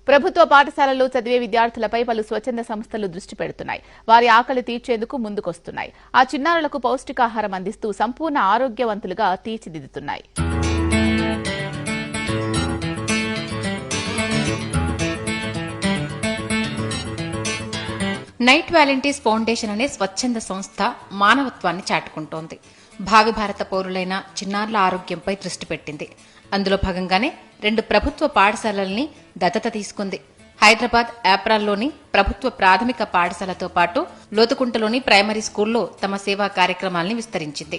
ప్రభుత్వ పాఠశాలల్లో చదివే విద్యార్థులపై పలు స్వచ్ఛంద సంస్థలు దృష్టి పెడుతున్నాయి. వారి ఆకలి తీర్చేందుకు ముందుకొస్తున్నాయి. ఆ చిన్నారులకు పౌష్టికాహారం అందిస్తూ సంపూర్ణ ఆరోగ్యవంతులుగా తీర్చిదిద్దుతున్నాయి. నైట్ వాలంటీర్స్ ఫౌండేషన్ అనే స్వచ్ఛంద సంస్థ మానవత్వాన్ని చాటుకుంటోంది. భావి భారత పౌరులైన చిన్నారుల ఆరోగ్యంపై దృష్టి పెట్టింది. అందులో భాగంగానే 2 ప్రభుత్వ పాఠశాలల్ని దత్తత తీసుకుంది. హైదరాబాద్ ఏప్రాల్లోని ప్రభుత్వ ప్రాథమిక పాఠశాలతో పాటు లోతుకుంటలోని ప్రైమరీ స్కూల్లో తమ సేవా కార్యక్రమాల్ని విస్తరించింది.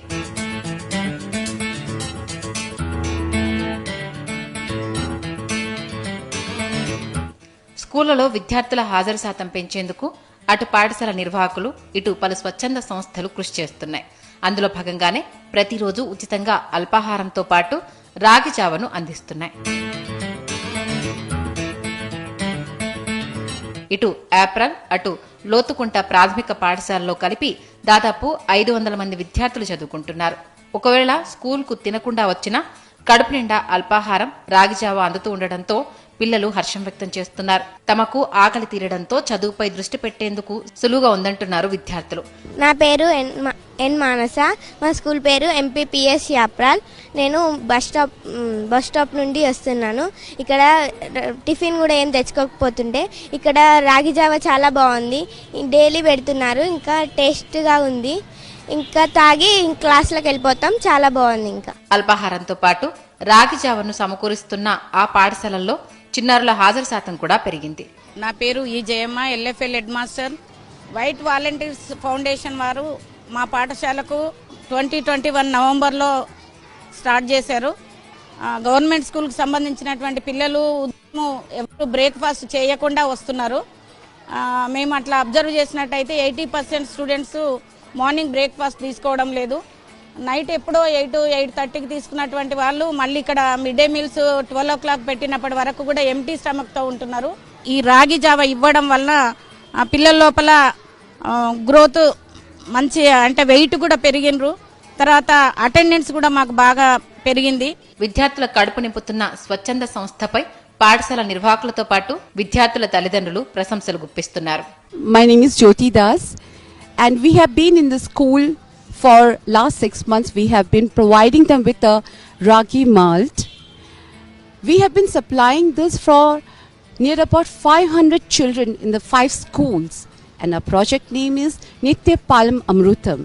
స్కూళ్లలో విద్యార్థుల హాజరు శాతం పెంచేందుకు అటు పాఠశాల నిర్వాహకులు, ఇటు పలు స్వచ్ఛంద సంస్థలు కృషి చేస్తున్నాయి. అందులో భాగంగానే ప్రతిరోజు ఉచితంగా అల్పాహారంతో పాటు రాగి జావను అందిస్తున్నాయి. ఇటు ఏప్రిల్, అటు లోతుకుంట ప్రాథమిక పాఠశాలలో కలిపి దాదాపు 500 మంది విద్యార్థులు చదువుకుంటున్నారు. ఒకవేళ స్కూల్కు తినకుండా వచ్చినా కడుపు నిండా అల్పాహారం, రాగి జావ అందుతూ ఉండడంతో పిల్లలు హర్షం వ్యక్తం చేస్తున్నారు. తమకు ఆకలి తీరడంతో చదువుపై దృష్టి పెట్టేందుకు సులువుగా ఉందంటున్నారు విద్యార్థులు. నా పేరు ఎన్ మానస. మా స్కూల్ పేరు ఎంపీపీఎస్ యాప్రాల్. నేను బస్ స్టాప్ నుండి వస్తున్నాను. ఇక్కడ టిఫిన్ కూడా ఏం తెచ్చుకోకపోతుంటే ఇక్కడ రాగి జావ చాలా బాగుంది. డైలీ పెడుతున్నారు. ఇంకా టేస్ట్గా ఉంది. ఇంకా తాగి క్లాసులకు వెళ్ళిపోతాం. చాలా బాగుంది. ఇంకా అల్పాహారంతో పాటు రాగి జావను సమకూరుస్తున్న ఆ పాఠశాలల్లో చిన్నారుల హాజరు శాతం కూడా పెరిగింది. నా పేరు ఈ Jayamma, LFL head master. White volunteers foundation వారు మా పాఠశాలకు 2021 నవంబర్లో స్టార్ట్ చేశారు. గవర్నమెంట్ స్కూల్కి సంబంధించినటువంటి పిల్లలు ఎవరు బ్రేక్ఫాస్ట్ చేయకుండా వస్తున్నారు. మేము అట్లా అబ్జర్వ్ చేసినట్టయితే 80% స్టూడెంట్స్ మార్నింగ్ బ్రేక్ఫాస్ట్ తీసుకోవడం లేదు. నైట్ ఎప్పుడో 8-8:30కి తీసుకున్నటువంటి వాళ్ళు మళ్ళీ ఇక్కడ మిడ్ డే మీల్స్ 12 o'clock పెట్టినప్పటి వరకు కూడా ఎంటీ స్టమక్తో ఉంటున్నారు. ఈ రాగి జావ ఇవ్వడం వల్ల పిల్లల లోపల గ్రోత్ మంచి, అంటే వెయిట్ కూడా పెరిగినరు. తర్వాత అటెండెన్స్ కూడా మాకు బాగా పెరిగింది. విద్యార్థుల కడుపు నింపుతున్న స్వచ్ఛంద సంస్థపై పాఠశాల నిర్వాహకులతో పాటు విద్యార్థుల తల్లిదండ్రులు ప్రశంసలు గుప్పిస్తున్నారు. My name is Jyoti Das and we have been in the school for last 6 months. We have been providing them with a ragi malt. We have been supplying this for near about 500 children in the 5 schools, and our project name is Nitya Palam Amrutam.